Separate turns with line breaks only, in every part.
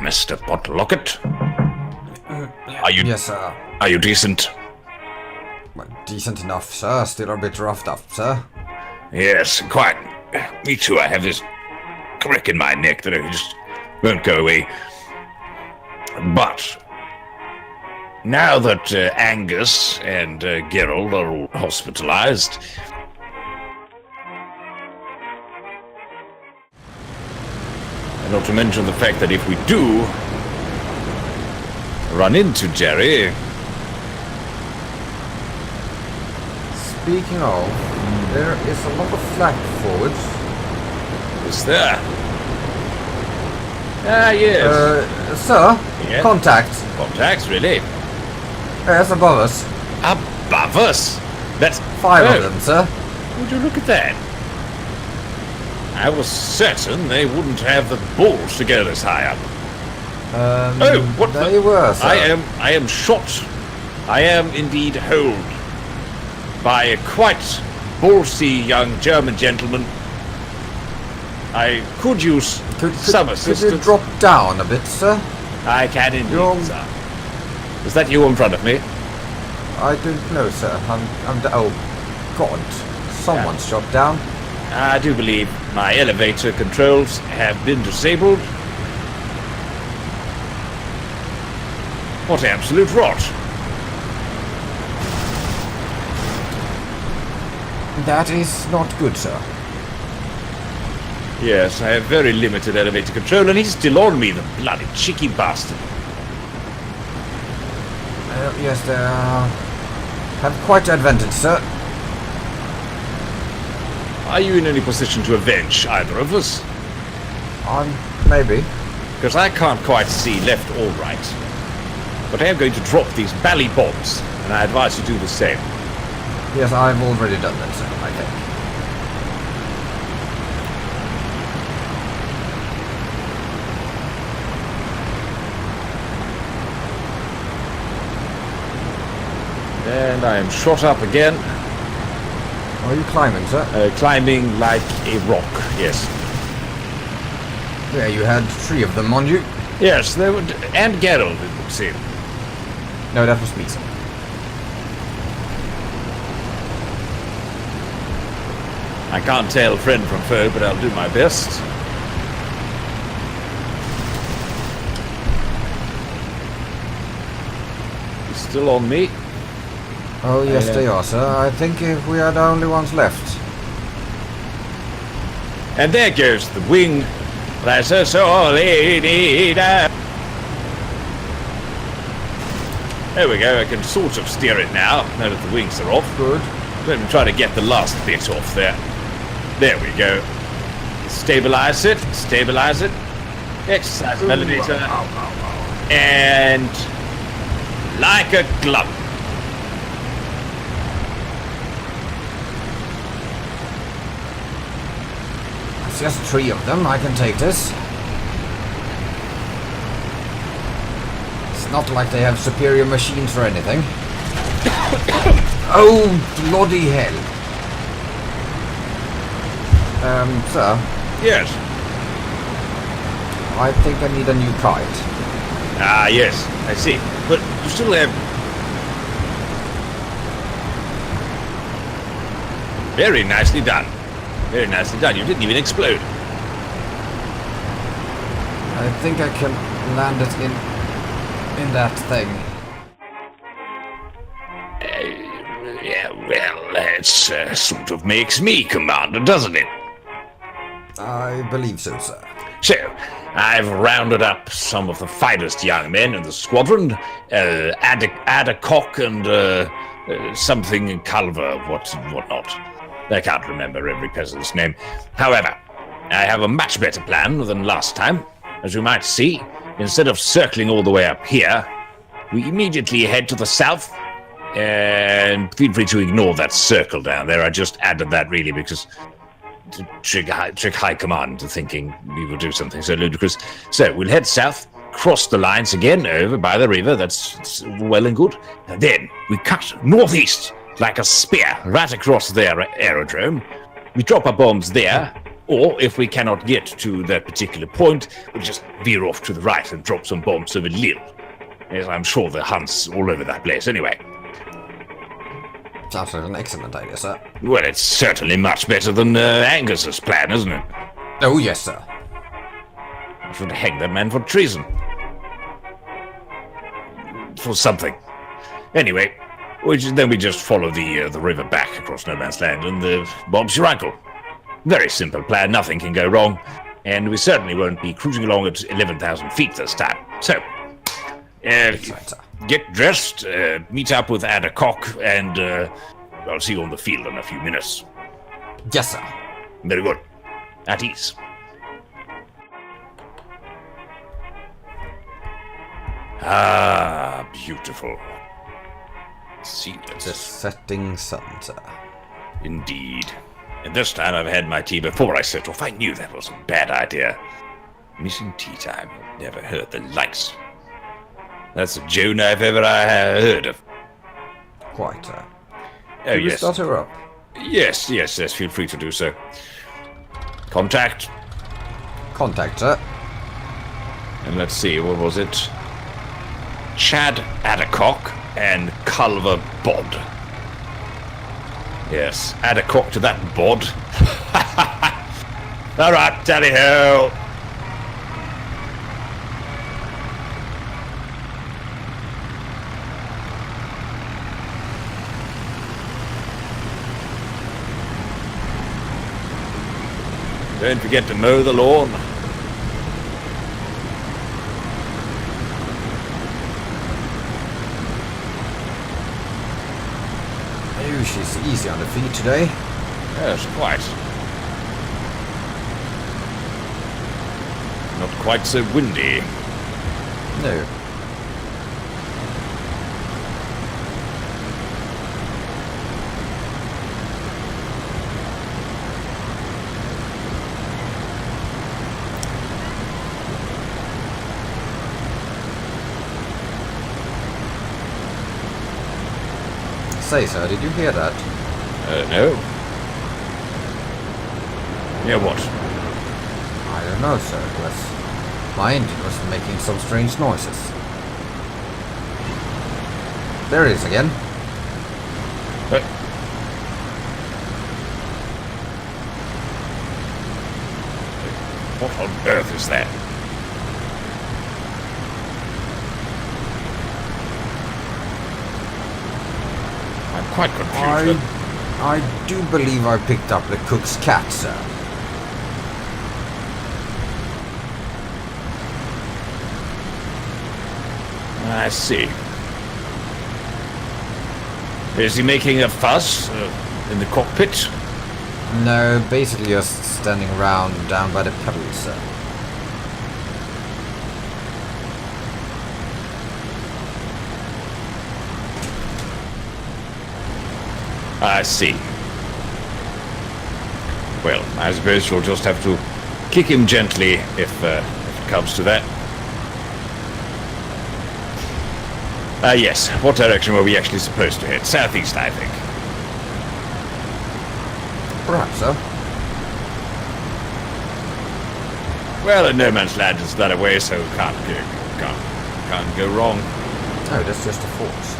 Mr. Potlocket. Are you?
Yes, sir.
Are you decent?
Well, decent enough, sir. Still a bit roughed up, sir.
Yes, quite. Me too. I have this crick in my neck that I just won't go away. But now that Angus and Gerald are all hospitalized, and not to mention the fact that if we do run into Jerry...
Speaking of, there is a lot of flak forwards.
Is there? Ah, yes.
Sir?
Yes.
Contacts.
Contacts, really?
Yes, above us.
Above us? That's...
5 of them, sir.
Would you look at that? I was certain they wouldn't have the balls to go this high up. What
they were, sir.
I am shot. I am indeed holed by a quite ballsy young German gentleman. I could use some assistance.
Could you drop down a bit, sir?
I can indeed, sir. Is that you in front of me?
I don't know, sir. Oh, God. Someone's shot down.
I do believe my elevator controls have been disabled. What absolute rot.
That is not good, sir.
Yes, I have very limited elevator control, and he's still on me, the bloody cheeky bastard.
Yes, they have quite the advantage, sir.
Are you in any position to avenge either of us?
Maybe.
Because I can't quite see left or right. But I am going to drop these bally bombs, and I advise you do the same.
Yes, I've already done that, sir, I think.
And I am shot up again.
Are you climbing, sir?
Climbing like a rock, yes.
Yeah, you had 3 of them on you.
Yes, they would, and Gerald, it would seem.
No, that was me, sir.
I can't tell friend from foe, but I'll do my best. He's still on me.
Oh, yes, they are, sir. I think we are the only ones left.
And there goes the wing. That's a solid. There we go. I can sort of steer it now that the wings are off.
Good.
Let me try to get the last bit off there. There we go. Stabilize it. Stabilize it. Exercise elevator. And like a glove.
It's just 3 of them. I can take this. It's not like they have superior machines or anything. Oh, bloody hell. Sir?
Yes.
I think I need a new kite.
Ah, yes. I see. But you still have... Very nicely done. Very nicely done. You didn't even explode.
I think I can land it in that thing.
Yeah, well, that sort of makes me commander, doesn't it?
I believe so, sir.
So, I've rounded up some of the finest young men in the squadron. Addercock and something Culver, whatnot. I can't remember every peasant's name. However, I have a much better plan than last time. As you might see, instead of circling all the way up here, we immediately head to the south. And feel free to ignore that circle down there. I just added that really because to trick high command into thinking we will do something so ludicrous. So we'll head south, cross the lines again over by the river. That's well and good. And then we cut northeast like a spear right across their aerodrome. We drop our bombs there, Or, if we cannot get to that particular point, we'll just veer off to the right and drop some bombs over Lille. Yes, I'm sure the hunt's all over that place anyway.
Sounds like an excellent idea, sir.
Well, it's certainly much better than Angus's plan, isn't it?
Oh, yes, sir.
I should hang that man for treason. For something. Anyway, then we just follow the river back across No Man's Land and Bob's your uncle. Very simple plan, nothing can go wrong, and we certainly won't be cruising along at 11,000 feet this time. So, get dressed, meet up with Ada Koch, and I'll see you on the field in a few minutes.
Yes, sir.
Very good. At ease. Ah, beautiful. See it.
The setting sun, sir.
Indeed. And this time I've had my tea before I set off. I knew that was a bad idea. Missing tea time. Never heard the likes. That's a Joan I've ever heard of.
Quite, sir.
Oh,
Should we
yes.
start her up?
Yes, feel free to do so. Contact.
Contact, sir.
And let's see, what was it? Chad Adcock and Culver Bod. Yes, Adcock to that bod. All right, tally-ho. Don't forget to mow the lawn.
Oh, she's easy on the feet today.
Yes, quite. Not quite so windy.
No. Say, sir, did you hear that?
No. Yeah, what?
I don't know, sir. It was... my engine was making some strange noises. There it is again.
What on earth is that? I'm quite confused.
I do believe I picked up the cook's cat, sir.
I see. Is he making a fuss in the cockpit?
No, basically just standing around down by the pedals, sir.
I see. Well, I suppose you'll just have to kick him gently if it comes to that. Yes. What direction were we actually supposed to head? Southeast, I think.
Perhaps so.
Well, in No Man's Land is that away, so can't go wrong.
Oh, that's just a force.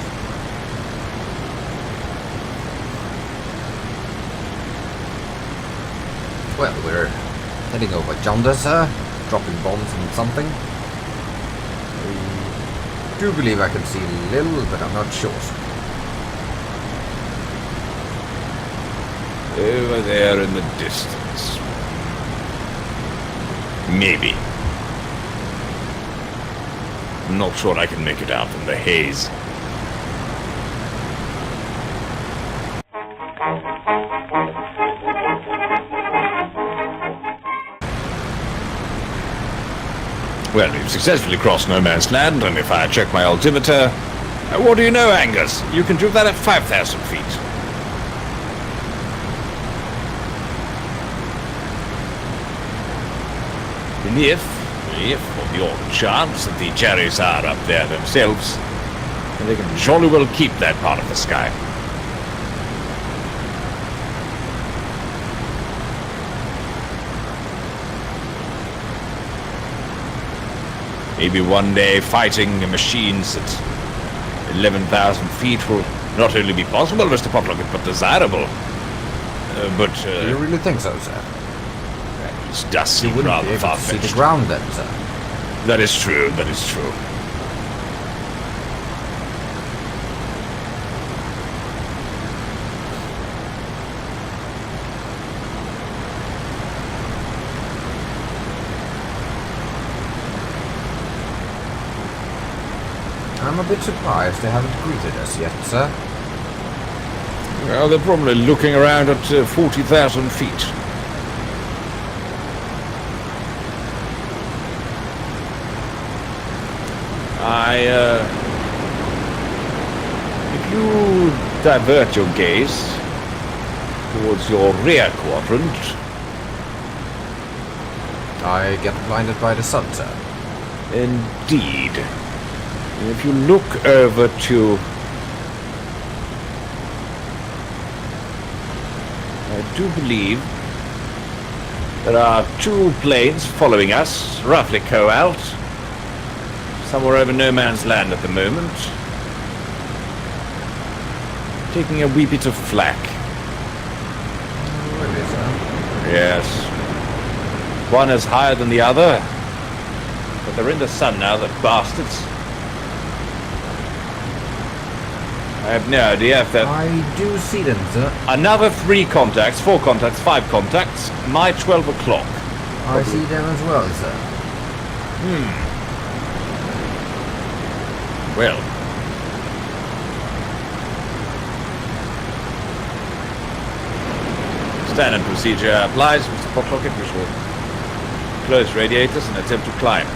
Well, we're heading over yonder, sir. Dropping bombs on something. I do believe I can see Lil, but I'm not sure, sir.
Over there in the distance. Maybe. I'm not sure I can make it out in the haze. Well, we've successfully crossed No Man's Land, and if I check my altimeter... what do you know, Angus? You can do that at 5,000 feet. And if, on the odd chance that the cherries are up there themselves, they can jolly well keep that part of the sky. Maybe one day fighting machines at 11,000 feet will not only be possible, Mr. Potlocket, but desirable.
Do you really think so, sir?
It does seem
You wouldn't
rather
be able to see
far-fetched.
the ground then, sir.
That is true, that is true.
I'm a bit surprised they haven't greeted us yet, sir.
Well, they're probably looking around at 40,000 feet. If you divert your gaze towards your rear quadrant,
I get blinded by the sun, sir.
indeed. If you look over to... I do believe there are two planes following us, roughly co-out, somewhere over no man's land at the moment, taking a wee bit of flak.
Really, sir?
Yes. One is higher than the other, but they're in the sun now, the bastards. I have no idea if that...
I do see them, sir.
Another 3 contacts, 4 contacts, 5 contacts, my 12 o'clock.
I see them as well, sir.
Well. Standard procedure applies, Mr. Potlocket. We shall close radiators and attempt to climb.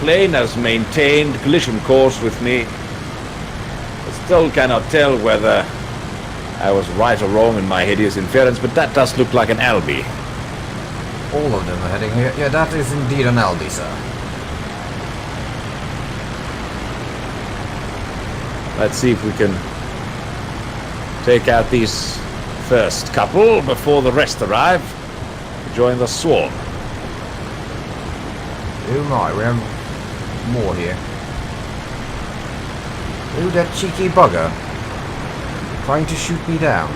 Plane has maintained collision course with me. I still cannot tell whether I was right or wrong in my hideous inference, but that does look like an Albi.
All of them are heading here. Yeah, that is indeed an Aldi, sir.
Let's see if we can take out these first couple before the rest arrive to join the swarm.
Oh my, we have more here. Oh, that cheeky bugger. Trying to shoot me down.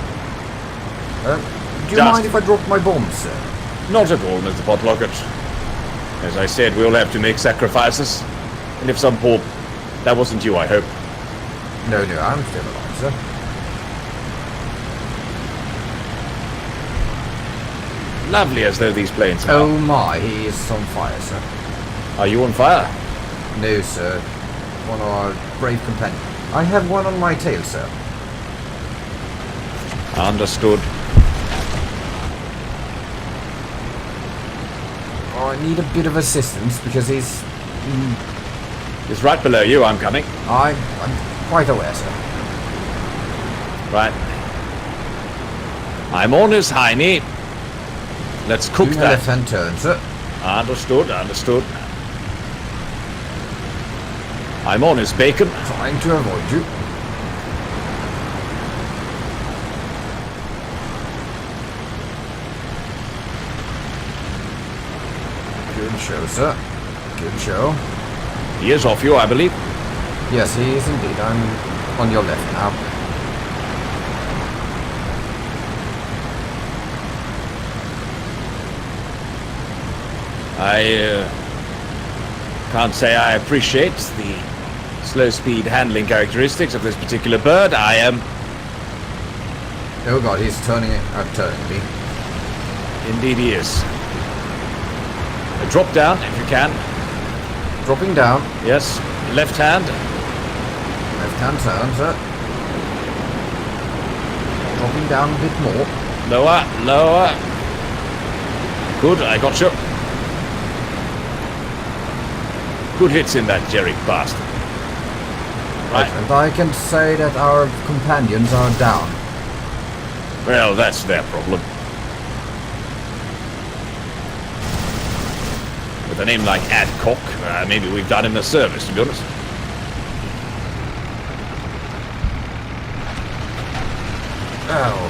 Do you mind if I drop my bombs, sir?
Not at all, Mr. Potlocket. As I said, we all have to make sacrifices. And if some poor... That wasn't you, I hope.
No, I'm still alive, sir.
Lovely as though these planes are.
Oh my, he is on fire, sir.
Are you on fire?
No, sir. One of our brave companions. I have one on my tail, sir.
Understood.
Oh, I need a bit of assistance because he's...
It's right below you, I'm coming.
I'm quite aware, sir.
Right. I'm on his hiney. Let's cook
Do
that.
left-hand turn, sir.
Understood. I'm on his bacon.
Trying to avoid you. Good show, sir. Good show.
He is off you, I believe.
Yes, he is indeed. I'm on your left now.
I can't say I appreciate the slow speed handling characteristics of this particular bird. I am...
Oh god, he's turning me.
Indeed he is. Drop down if you can.
Dropping down.
Yes. Left hand.
Left-hand turn, sir. Dropping down a bit more.
Lower. Good, I got you. Good hits in that Jerry bastard. Right.
And I can say that our companions are down.
Well, that's their problem. With a name like Adcock, maybe we've done him a service, to be honest.
Oh.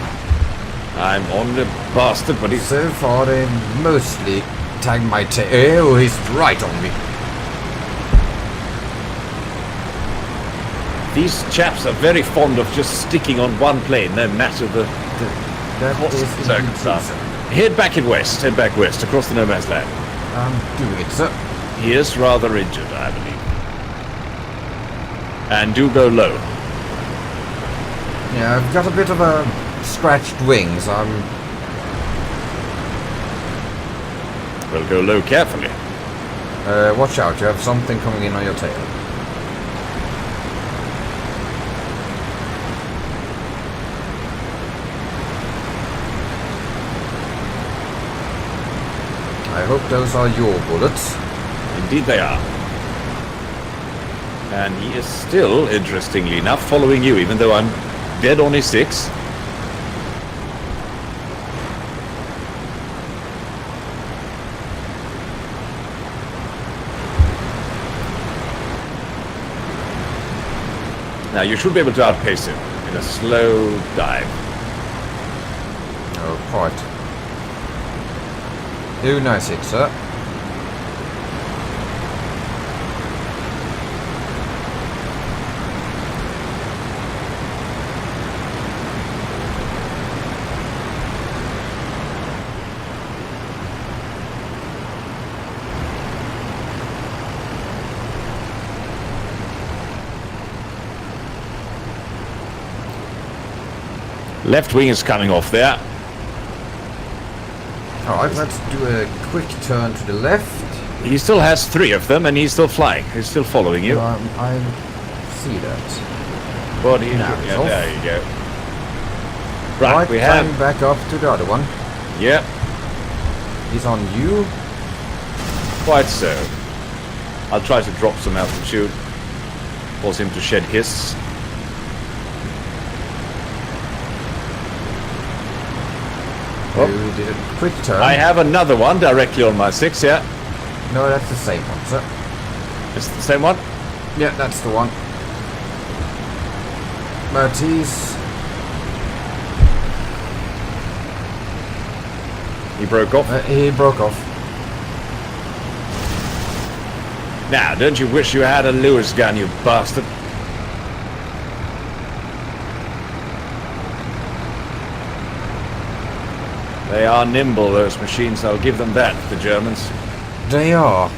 I'm on the bastard, but he's...
So far, they mostly tagged my tail. Oh, he's right on me.
These chaps are very fond of just sticking on one plane, no matter the
That is
circumstance. Head back west, across the no man's land.
I'm doing it, sir.
He is rather injured, I believe. And do go low.
Yeah, I've got a bit of a scratched wings.
We'll go low carefully.
Watch out, you have something coming in on your tail. I hope those are your bullets.
Indeed they are. And he is still, interestingly enough, following you, even though I'm dead on his 6. Now you should be able to outpace him in a slow dive.
Oh, quite. Oh, nice hit, sir.
Left wing is coming off there.
Alright, let's do a quick turn to the left.
He still has 3 of them and he's still flying. He's still following you.
I see that.
But he,
Now
yeah,
it's off.
there you go. Right, we
time
have...
back up to the other one.
Yeah,
He's on you.
quite so. I'll try to drop some altitude. Force him to shed hiss.
Oh. You did a quick turn.
I have another one directly on my 6, yeah.
No, that's the same one, sir.
It's the same one?
Yeah, that's the one. But
He broke off.
he broke off.
Now, don't you wish you had a Lewis gun, you bastard? They are nimble, those machines. I'll give them that, the Germans.
They are.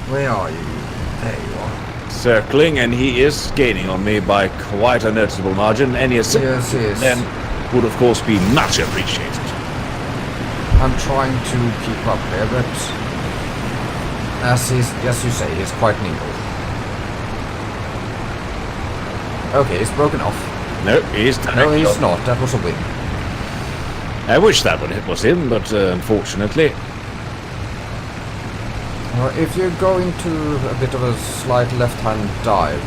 Where are you? There you are.
Circling, and he is gaining on me by quite a noticeable margin. Any assistance
Yes.
then would, of course, be much appreciated.
I'm trying to keep up there, but as you say, he's quite nimble. Okay, he's broken off.
No, he's done
No,
it.
he's not. That was a win.
I wish that was him, but unfortunately.
If you go into a bit of a slight left-hand dive,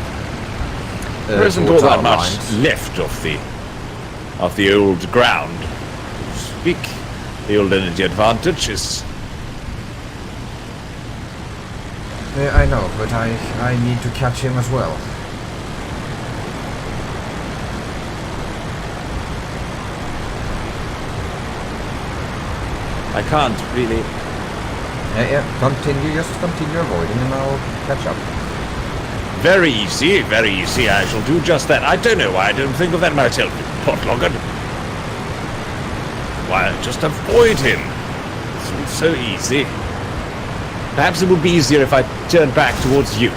There isn't all
towards
that
our
much
lines.
left of the old ground, so to speak. The old energy advantage is...
Yeah, I know, but I need to catch him as well.
I can't really...
Yeah, just continue avoiding and I'll catch up.
Very easy, very easy. I shall do just that. I don't know why I don't think of that myself, Potlocket. Why, just avoid him. It's so easy. Perhaps it would be easier if I turned back towards you.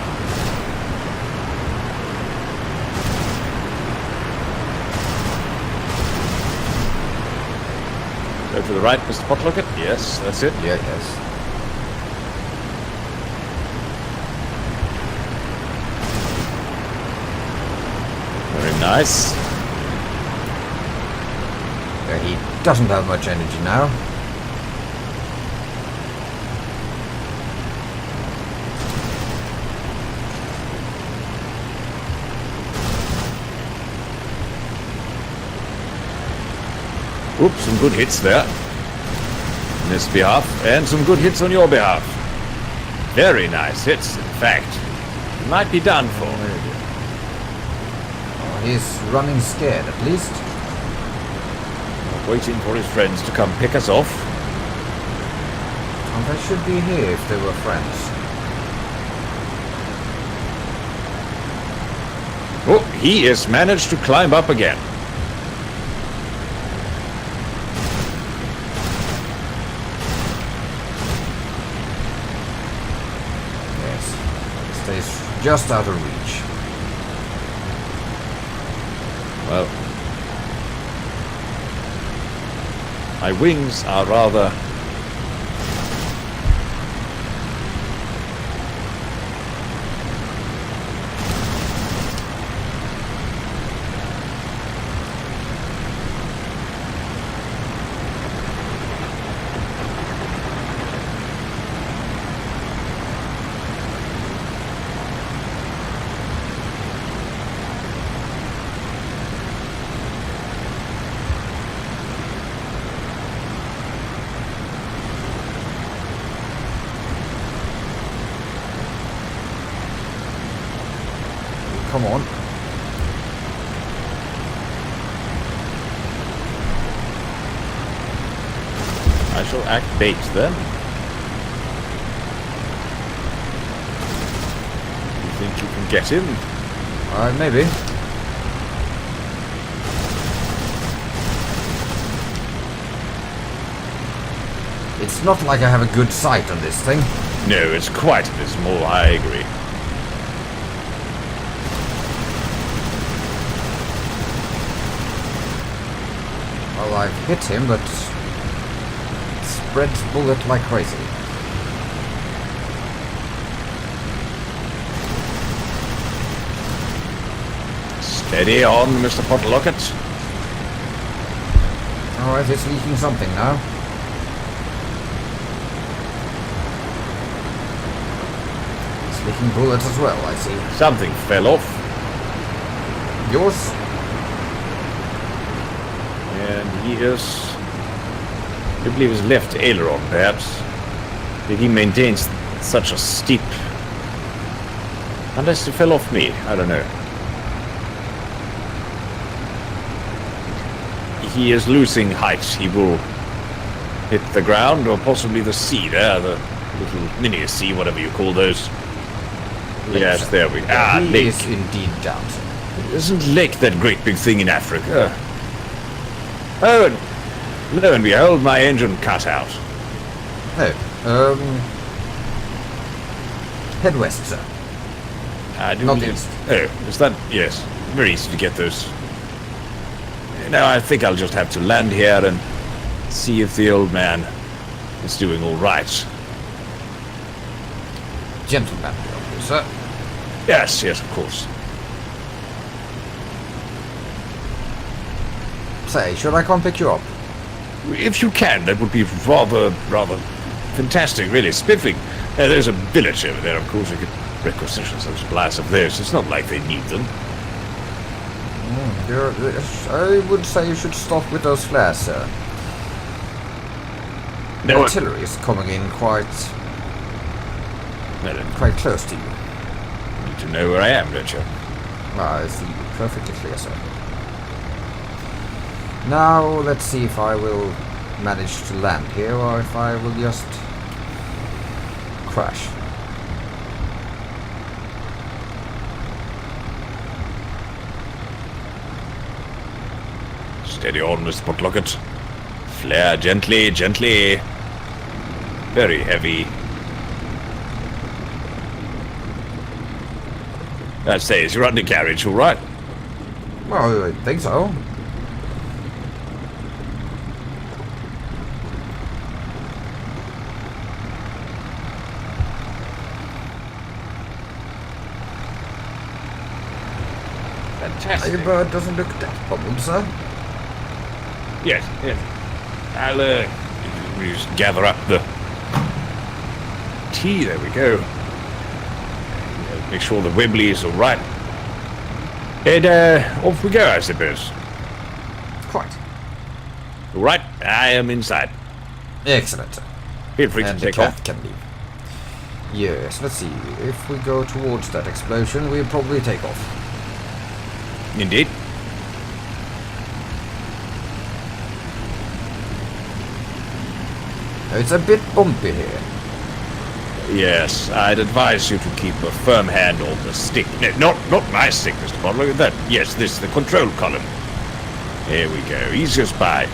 Go to the right, Mr. Potlocket. Yes, that's it.
Yeah, yes.
Very nice.
Yeah, he doesn't have much energy now.
Oops, some good hits there. On his behalf, and some good hits on your behalf. Very nice hits, in fact. You might be done for.
He's running scared, at least.
Waiting for his friends to come pick us off.
And they should be here if they were friends.
Oh, he has managed to climb up again.
Yes. Stays just out of reach.
Well, my wings are rather...
Come on.
I shall act bait then. You think you can get him?
Maybe. It's not like I have a good sight on this thing.
No, it's quite abysmal, I agree.
Well, I've hit him, but it spreads bullet like crazy.
Steady on, Mr. Potlocket.
Alright, it's leaking something now. It's leaking bullets as well, I see.
Something fell off.
Yours?
And he is... I believe his left aileron, perhaps. If he maintains such a steep... Unless it fell off me, I don't know. He is losing height. He will hit the ground, or possibly the sea there, the little mini sea, whatever you call those. Yes, there we go.
He
Lake.
is indeed down.
Isn't Lake that great big thing in Africa? Oh, and lo and behold, my engine cut out.
Oh, head west, sir.
I do
Not
believe-
east.
Oh, is that... Yes, very easy to get those. Now I think I'll just have to land here and see if the old man is doing all right.
Gentleman, sir.
Yes, yes, of course.
Say, should I come pick you up?
If you can, that would be rather fantastic, really spiffing. There's a village over there, of course. We could requisition some supplies of theirs. It's not like they need them.
I would say you should stop with those flares, sir. The
No,
artillery is coming in quite close to you.
you need to know where I am, don't you?
I see you perfectly clear, sir. Now, let's see if I will manage to land here, or if I will just crash.
Steady on, Mr. Potlocket. Flare gently, gently. Very heavy. I say, is your undercarriage all right?
Well, I think so.
Fantastic.
Your bird doesn't look that bubbled, sir.
Yes, yes. I'll just gather up the tea. There we go. Make sure the Wibbly is all right. And off we go, I suppose.
Quite.
All right, I am inside.
Excellent, sir.
Feel free
And
to
the
take
cat
off.
can leave. Yes, let's see. If we go towards that explosion, we'll probably take off.
Indeed.
It's a bit bumpy here.
Yes, I'd advise you to keep a firm hand on the stick. No, not my stick, Mr. Potlocket. That, yes, this is the control column. Here we go. Easy as pie.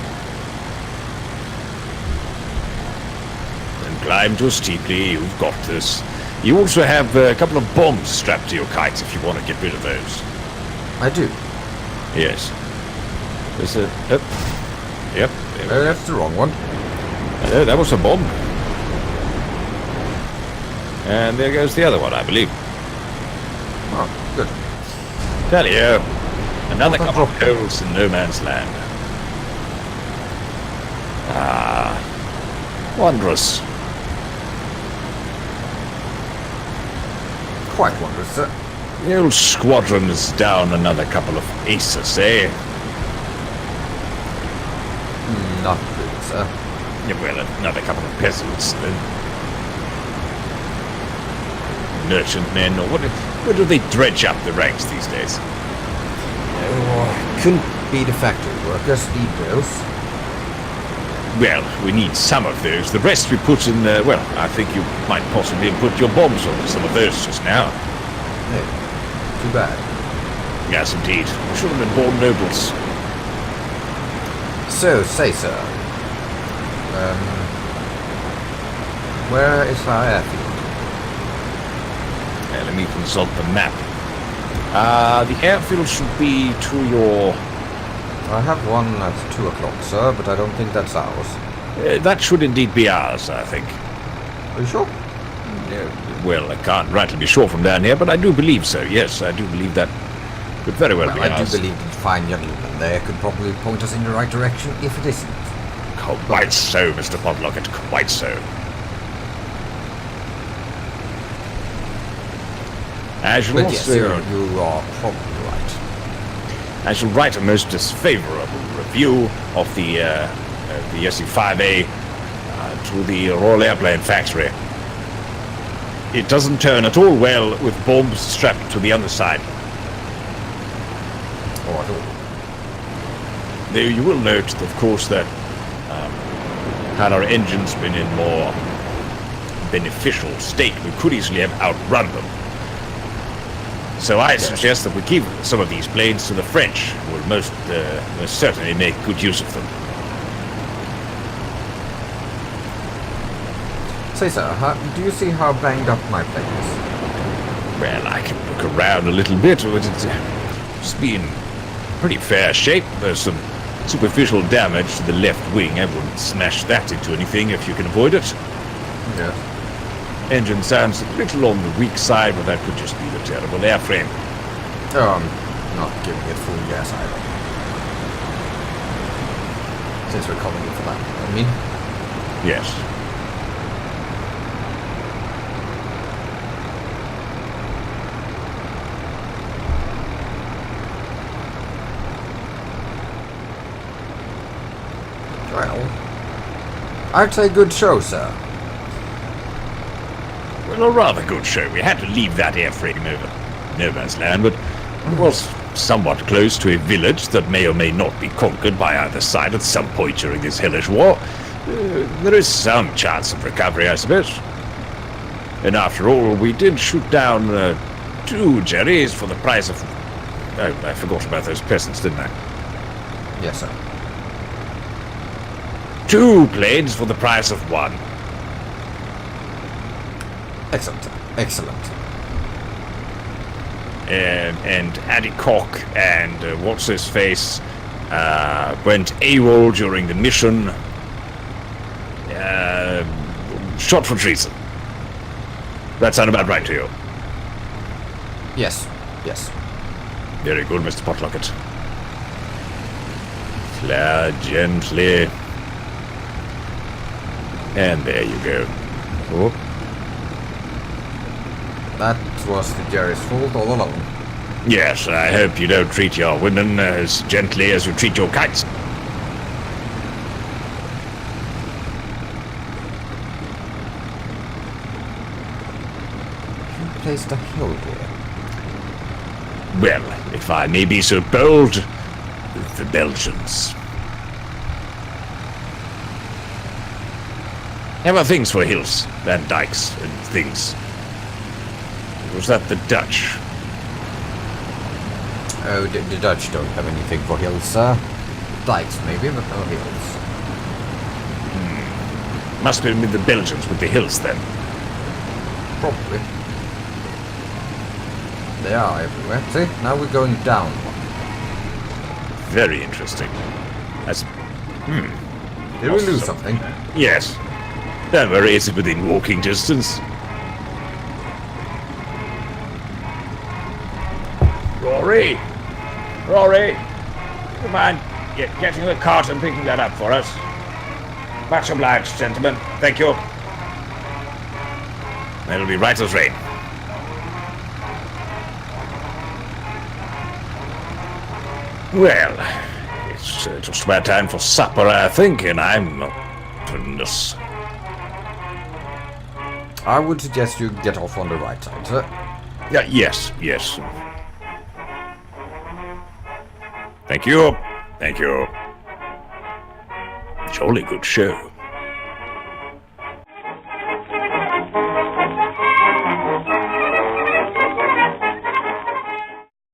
And climb too steeply. You've got this. You also have a couple of bombs strapped to your kites if you want to get rid of those.
I do.
Yes. There's a... Yep.
That's the wrong one.
That was a bomb. And there goes the other one, I believe.
Oh, good.
Tell you, another couple of holes in no man's land. Ah, wondrous.
Quite wondrous, sir.
The old squadron is down another couple of aces, eh?
Not really, sir.
Yeah, well, another couple of peasants, then. Merchantmen, or what do they dredge up the ranks these days?
Oh, couldn't be the factory workers, need those.
Well, we need some of those. The rest we put in, well, I think you might possibly put your bombs on some of those just now.
Yeah, too bad.
Yes, indeed. We should have been born nobles.
So, say, sir. Where is our airfield?
Let me consult the map. The airfield should be to your...
I have one at 2 o'clock, sir, but I don't think that's ours.
that should indeed be ours, I think.
Are you sure?
Well, I can't rightly be sure from down here, but I do believe so. Yes, I do believe that could very well be
I
ours.
do believe that fine gentleman there could probably point us in the right direction if it isn't.
Quite so, Mr. Potlocket, quite so. I shall
But
also...
yes, sir, you are probably right.
I shall write a most disfavorable review of the SE-5A to the Royal Airplane Factory. It doesn't turn at all well with bombs strapped to the underside.
Oh, I don't.
Though you will note, of course, that had our engines been in more beneficial state, we could easily have outrun them. So I suggest that we keep some of these planes to the French, who will most certainly make good use of them.
Say, sir, do you see how banged up my plane is?
Well, I can look around a little bit, but it's been pretty fair shape. There's some superficial damage to the left wing. I wouldn't smash that into anything if you can avoid it.
Yeah.
Engine sounds a little on the weak side, but that could just be the terrible airframe.
Oh, I'm not giving it full gas either. Since we're calling it for that, I mean.
Yes.
Well, I'd say good show, sir.
Well, a rather good show. We had to leave that airframe over no man's land, but it was somewhat close to a village that may or may not be conquered by either side at some point during this hellish war. There is some chance of recovery, I suppose. And after all, we did shoot down 2 Jerrys for the price of... Oh, I forgot about those peasants, didn't I?
Yes, sir.
2 planes for the price of 1.
Excellent, sir. Excellent.
And Adcock and what's-his-face went AWOL during the mission. Shot for treason. That sound about right to you?
Yes, yes.
Very good, Mr. Potlocket. Flare gently. And there you go. Oh.
That was the Jerry's fault all along.
Yes, I hope you don't treat your women as gently as you treat your kites.
You placed a hill here.
well, if I may be so bold, the Belgians. Have a things for hills and dikes and things. Was that the Dutch?
Oh, the Dutch don't have anything for hills, sir. Dikes, maybe, but no hills.
Must have been the Belgians with the hills, then.
Probably. They are everywhere. See, now we're going down one.
Very interesting. That's...
Did we lose something?
Yes. Don't worry, it's within walking distance. Rory! Rory! Do you mind getting the cart and picking that up for us? Much obliged, gentlemen. Thank you. That'll be right as rain. Well, it's just about time for supper, I think, and I'm goodness.
I would suggest you get off on the right side, sir.
Yeah, yes. Thank you. Jolly good show.